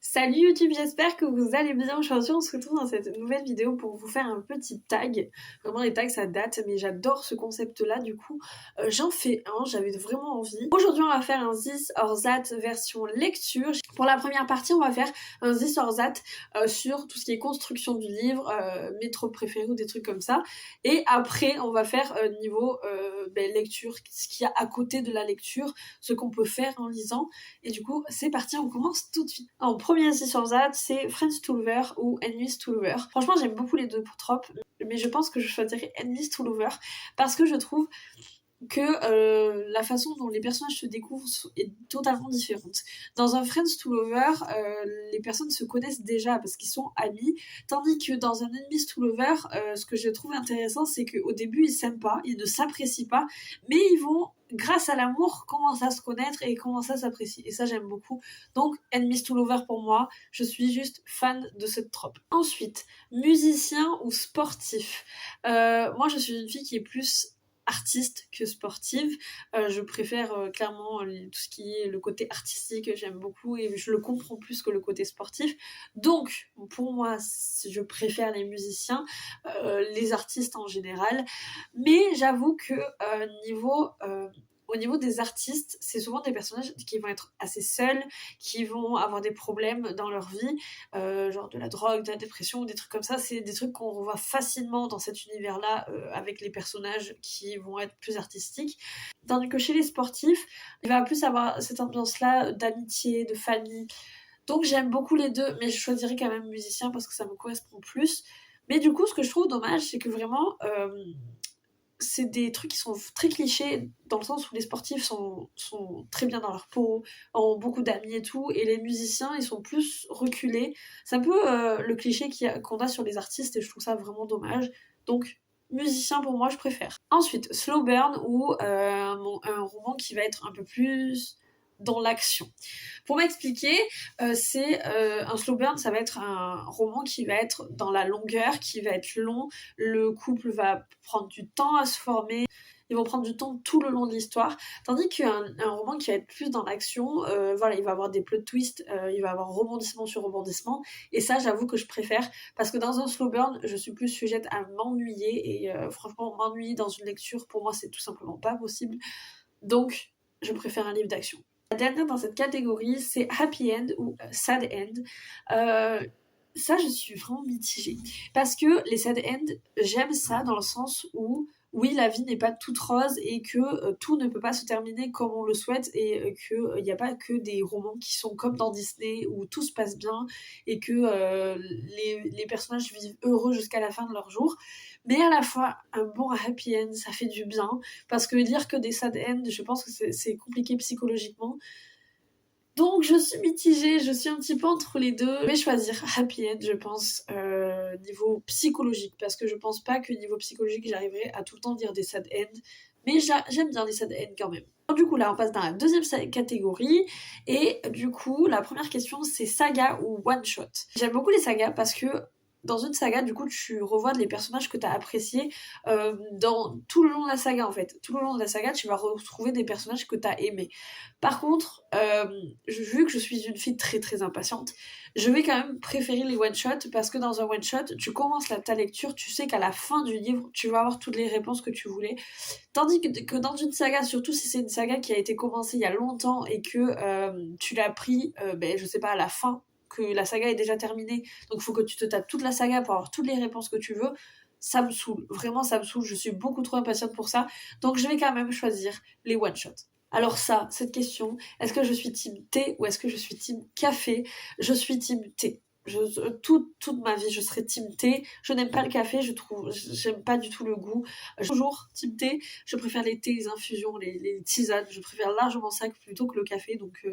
Salut YouTube, j'espère que vous allez bien. Aujourd'hui, on se retrouve dans cette nouvelle vidéo pour vous faire un petit tag. Vraiment, les tags, ça date, mais j'adore ce concept-là. Du coup, j'en fais un, j'avais vraiment envie. Aujourd'hui, on va faire un This or That version lecture. Pour la première partie, on va faire un This or That sur tout ce qui est construction du livre, mes tropes préférés ou des trucs comme ça. Et après, on va faire niveau lecture, ce qu'il y a à côté de la lecture, ce qu'on peut faire en lisant. Et du coup, c'est parti, on commence tout de suite. En premier assis sur Zad, c'est Friends to Lover ou Enemies to Lover. Franchement, j'aime beaucoup les deux pour trop, mais je pense que je choisirais Enemies to Lover parce que je trouve que la façon dont les personnages se découvrent est totalement différente. Dans un Friends to Lover, les personnes se connaissent déjà parce qu'ils sont amis, tandis que dans un Enemies to Lover, ce que je trouve intéressant, c'est qu'au début, ils s'aiment pas, ils ne s'apprécient pas, mais ils vont, grâce à l'amour, commencer à se connaître et commencer à s'apprécier. Et ça, j'aime beaucoup. Donc, Enemies to Lover pour moi, je suis juste fan de cette trope. Ensuite, musicien ou sportif. Moi, je suis une fille qui est plus artiste que sportive. Je préfère clairement tout ce qui est le côté artistique, j'aime beaucoup et je le comprends plus que le côté sportif. Donc, pour moi, je préfère les musiciens, les artistes en général. Mais j'avoue que au niveau des artistes, c'est souvent des personnages qui vont être assez seuls, qui vont avoir des problèmes dans leur vie, genre de la drogue, de la dépression, des trucs comme ça. C'est des trucs qu'on revoit facilement dans cet univers-là avec les personnages qui vont être plus artistiques. Tandis que chez les sportifs, il va plus avoir cette ambiance-là d'amitié, de famille. Donc j'aime beaucoup les deux, mais je choisirais quand même musicien parce que ça me correspond plus. Mais du coup, ce que je trouve dommage, c'est que vraiment, c'est des trucs qui sont très clichés dans le sens où les sportifs sont très bien dans leur peau, ont beaucoup d'amis et tout, et les musiciens ils sont plus reculés. C'est un peu le cliché qu'on a sur les artistes et je trouve ça vraiment dommage. Donc musicien pour moi je préfère. Ensuite Slow Burn ou un roman qui va être un peu plus dans l'action. Pour m'expliquer, c'est un slow burn, ça va être un roman qui va être dans la longueur, qui va être long. Le couple va prendre du temps à se former. Ils vont prendre du temps tout le long de l'histoire, tandis qu'un roman qui va être plus dans l'action, voilà, il va avoir des plot twists, il va avoir rebondissement sur rebondissement, et ça, j'avoue que je préfère, parce que dans un slow burn, je suis plus sujette à m'ennuyer, et franchement, m'ennuyer dans une lecture, pour moi, c'est tout simplement pas possible. Donc, je préfère un livre d'action. La dernière dans cette catégorie, c'est Happy End ou Sad End. Ça, je suis vraiment mitigée. Parce que les sad end, j'aime ça dans le sens où, oui, la vie n'est pas toute rose et que tout ne peut pas se terminer comme on le souhaite et qu'il n'y a pas que des romans qui sont comme dans Disney où tout se passe bien et que les personnages vivent heureux jusqu'à la fin de leur jour. Mais à la fois, un bon happy end, ça fait du bien. Parce que lire que des sad end, je pense que c'est compliqué psychologiquement. Donc je suis mitigée, je suis un petit peu entre les deux. Je vais choisir Happy End, je pense, niveau psychologique, parce que je pense pas que niveau psychologique j'arriverai à tout le temps dire des sad end, mais j'aime bien les sad end quand même. Du coup là on passe dans la deuxième catégorie, et du coup la première question c'est saga ou one shot. J'aime beaucoup les sagas parce que dans une saga, du coup, tu revois les personnages que tu as appréciés dans tout le long de la saga, en fait. Tout le long de la saga, tu vas retrouver des personnages que tu as aimés. Par contre, vu que je suis une fille très très impatiente, je vais quand même préférer les one-shots parce que dans un one-shot, tu commences ta lecture, tu sais qu'à la fin du livre, tu vas avoir toutes les réponses que tu voulais. Tandis que dans une saga, surtout si c'est une saga qui a été commencée il y a longtemps et que tu l'as pris, je sais pas, à la fin, que la saga est déjà terminée, donc il faut que tu te tapes toute la saga pour avoir toutes les réponses que tu veux, ça me saoule. Vraiment, ça me saoule. Je suis beaucoup trop impatiente pour ça. Donc je vais quand même choisir les one-shots. Alors ça, cette question, est-ce que je suis team thé ou est-ce que je suis team café? Je suis team thé. Toute ma vie, je serai team thé. Je n'aime pas le café, j'aime pas du tout le goût. Toujours team thé. Je préfère les thés, les infusions, les tisanes. Je préfère largement ça plutôt que le café. Donc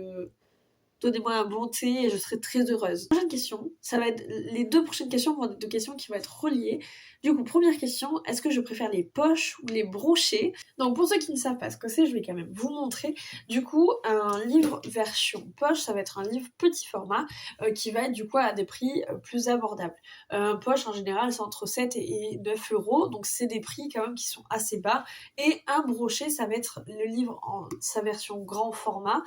donnez-moi un bon thé et je serai très heureuse. Prochaine question, ça va être les deux prochaines questions vont être deux questions qui vont être reliées. Du coup, première question, est-ce que je préfère les poches ou les brochets? Donc pour ceux qui ne savent pas ce que c'est, je vais quand même vous montrer. Du coup, un livre version poche, ça va être un livre petit format qui va être du coup à des prix plus abordables. Un poche en général c'est entre 7 et 9 euros, donc c'est des prix quand même qui sont assez bas. Et un brochet, ça va être le livre en sa version grand format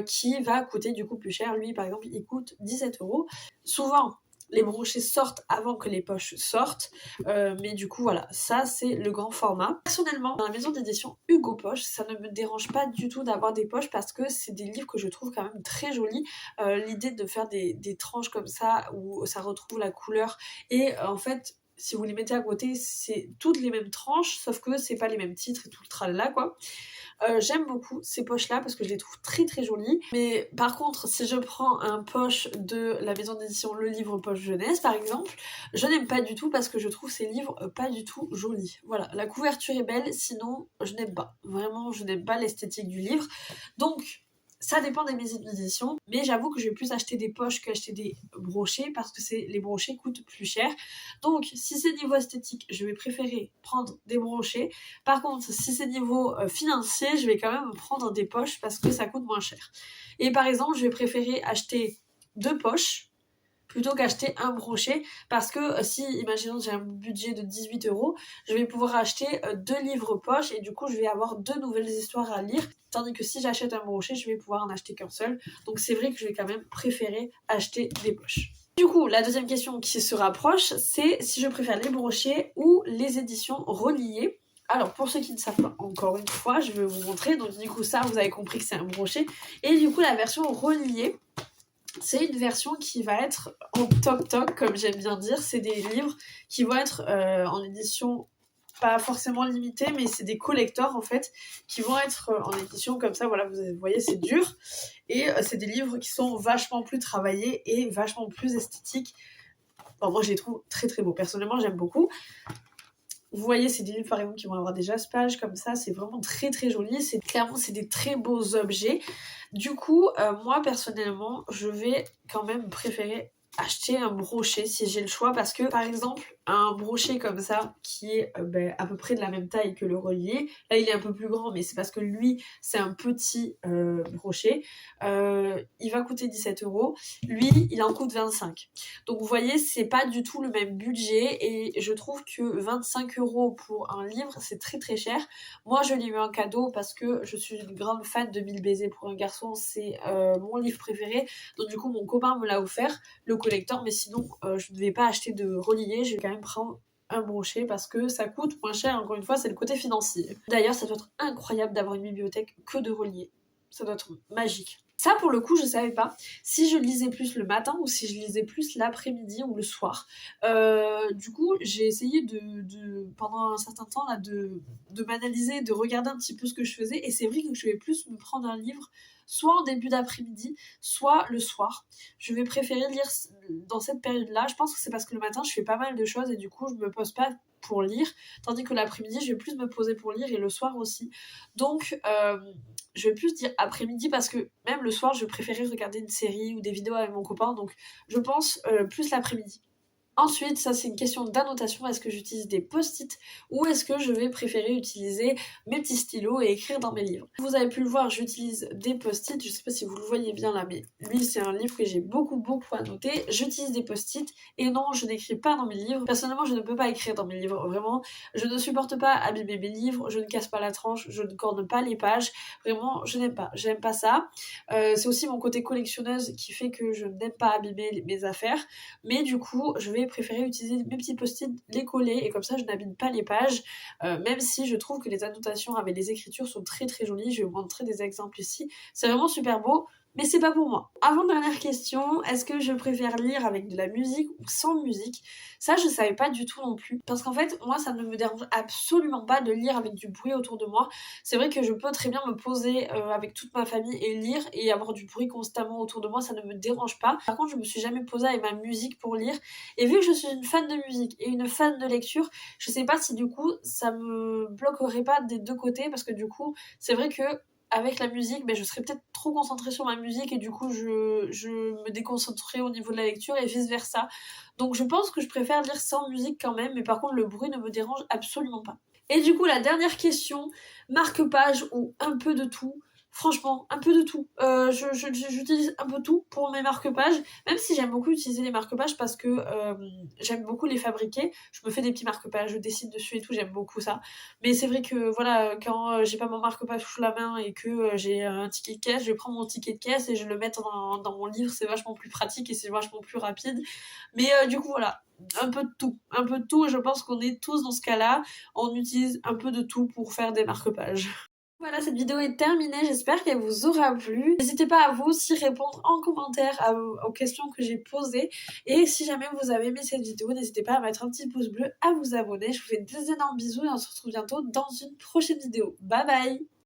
qui va coûter côté du coup plus cher. Lui par exemple il coûte 17 €. Souvent les brochets sortent avant que les poches sortent, mais du coup voilà, ça c'est le grand format. Personnellement, dans la maison d'édition Hugo Poche, ça ne me dérange pas du tout d'avoir des poches parce que c'est des livres que je trouve quand même très jolis. L'idée de faire des tranches comme ça où ça retrouve la couleur et en fait si vous les mettez à côté, c'est toutes les mêmes tranches, sauf que c'est pas les mêmes titres et tout le tralala quoi. J'aime beaucoup ces poches-là parce que je les trouve très très jolies. Mais par contre, si je prends un poche de la maison d'édition Le Livre Poche Jeunesse par exemple, je n'aime pas du tout parce que je trouve ces livres pas du tout jolis. Voilà, la couverture est belle, sinon je n'aime pas. Vraiment, je n'aime pas l'esthétique du livre. Donc, ça dépend des maisons d'édition, mais j'avoue que je vais plus acheter des poches qu'acheter des brochets parce que les brochets coûtent plus cher. Donc, si c'est niveau esthétique, je vais préférer prendre des brochets. Par contre, si c'est niveau financier, je vais quand même prendre des poches parce que ça coûte moins cher. Et par exemple, je vais préférer acheter 2 poches plutôt qu'acheter un brochet parce que si, imaginons j'ai un budget de 18 €, je vais pouvoir acheter 2 livres poche et du coup je vais avoir 2 nouvelles histoires à lire, tandis que si j'achète un brochet, je vais pouvoir en acheter qu'un seul. Donc c'est vrai que je vais quand même préférer acheter des poches. Du coup, la deuxième question qui se rapproche, c'est si je préfère les brochets ou les éditions reliées. Alors, pour ceux qui ne savent pas, encore une fois, je vais vous montrer. Donc, du coup, ça, vous avez compris que c'est un brochet. Et du coup, la version reliée, c'est une version qui va être en toc-toc, comme j'aime bien dire. C'est des livres qui vont être en édition pas forcément limitée, mais c'est des collectors en fait, qui vont être en édition comme ça. Voilà, vous voyez, c'est dur. Et c'est des livres qui sont vachement plus travaillés et vachement plus esthétiques. Bon, moi, je les trouve très très beaux. Personnellement, j'aime beaucoup. Vous voyez, c'est des livres par exemple qui vont avoir des jaspages comme ça, c'est vraiment très très joli, c'est des très beaux objets. Du coup, moi personnellement, je vais quand même préférer acheter un brochet si j'ai le choix parce que par exemple un brochet comme ça qui est à peu près de la même taille que le relié, là il est un peu plus grand mais c'est parce que lui c'est un petit brochet, il va coûter 17 €, lui il en coûte 25. Donc vous voyez, c'est pas du tout le même budget et je trouve que 25 € pour un livre, c'est très très cher. Moi, je l'ai eu en cadeau parce que je suis une grande fan de 1000 baisers pour un garçon, c'est mon livre préféré. Donc du coup, mon copain me l'a offert, le collector, mais sinon, je ne vais pas acheter de relié, je vais quand même prendre un brochet parce que ça coûte moins cher, encore une fois, c'est le côté financier. D'ailleurs, ça doit être incroyable d'avoir une bibliothèque que de reliés. Ça doit être magique. Ça, pour le coup, je savais pas si je lisais plus le matin ou si je lisais plus l'après-midi ou le soir. Du coup, j'ai essayé pendant un certain temps là, de m'analyser, de regarder un petit peu ce que je faisais. Et c'est vrai que je vais plus me prendre un livre soit en début d'après-midi, soit le soir. Je vais préférer lire dans cette période-là. Je pense que c'est parce que le matin, je fais pas mal de choses et du coup, je me pose pas pour lire. Tandis que l'après-midi, je vais plus me poser pour lire et le soir aussi. Donc, je vais plus dire après-midi parce que même le soir, je préférais regarder une série ou des vidéos avec mon copain, donc je pense plus l'après-midi. Ensuite, ça c'est une question d'annotation, est-ce que j'utilise des post-it ou est-ce que je vais préférer utiliser mes petits stylos et écrire dans mes livres. Vous avez pu le voir, j'utilise des post-it, je sais pas si vous le voyez bien là, mais lui c'est un livre que j'ai beaucoup annoté. J'utilise des post-it et non, je n'écris pas dans mes livres. Personnellement, je ne peux pas écrire dans mes livres, vraiment. Je ne supporte pas abîmer mes livres, je ne casse pas la tranche, je ne corne pas les pages. Vraiment, je n'aime pas. J'aime pas ça. C'est aussi mon côté collectionneuse qui fait que je n'aime pas abîmer mes affaires. Mais du coup, je vais préférer utiliser mes petits post-it, les coller et comme ça je n'abîme pas les pages, même si je trouve que les annotations avec les écritures sont très très jolies. Je vais vous montrer des exemples ici, c'est vraiment super beau. Mais c'est pas pour moi. Avant-dernière question, est-ce que je préfère lire avec de la musique ou sans musique? Ça, je savais pas du tout non plus. Parce qu'en fait, moi, ça ne me dérange absolument pas de lire avec du bruit autour de moi. C'est vrai que je peux très bien me poser avec toute ma famille et lire et avoir du bruit constamment autour de moi, ça ne me dérange pas. Par contre, je me suis jamais posée avec ma musique pour lire. Et vu que je suis une fan de musique et une fan de lecture, je sais pas si du coup, ça me bloquerait pas des deux côtés. Parce que du coup, c'est vrai que avec la musique, je serais peut-être trop concentrée sur ma musique et du coup je me déconcentrerais au niveau de la lecture et vice versa. Donc je pense que je préfère lire sans musique quand même, mais par contre le bruit ne me dérange absolument pas. Et du coup la dernière question, marque-page ou un peu de tout? Franchement, un peu de tout. J'utilise un peu tout pour mes marque-pages, même si j'aime beaucoup utiliser les marque-pages parce que j'aime beaucoup les fabriquer. Je me fais des petits marque-pages, je dessine dessus et tout, j'aime beaucoup ça. Mais c'est vrai que voilà, quand j'ai pas mon marque-page sous la main et que j'ai un ticket de caisse, je prends mon ticket de caisse et je le mets dans mon livre, c'est vachement plus pratique et c'est vachement plus rapide. Mais du coup, voilà. Un peu de tout, un peu de tout, et je pense qu'on est tous dans ce cas-là. On utilise un peu de tout pour faire des marque-pages. Voilà, cette vidéo est terminée, j'espère qu'elle vous aura plu. N'hésitez pas à vous aussi répondre en commentaire aux questions que j'ai posées. Et si jamais vous avez aimé cette vidéo, n'hésitez pas à mettre un petit pouce bleu, à vous abonner. Je vous fais des énormes bisous et on se retrouve bientôt dans une prochaine vidéo. Bye bye!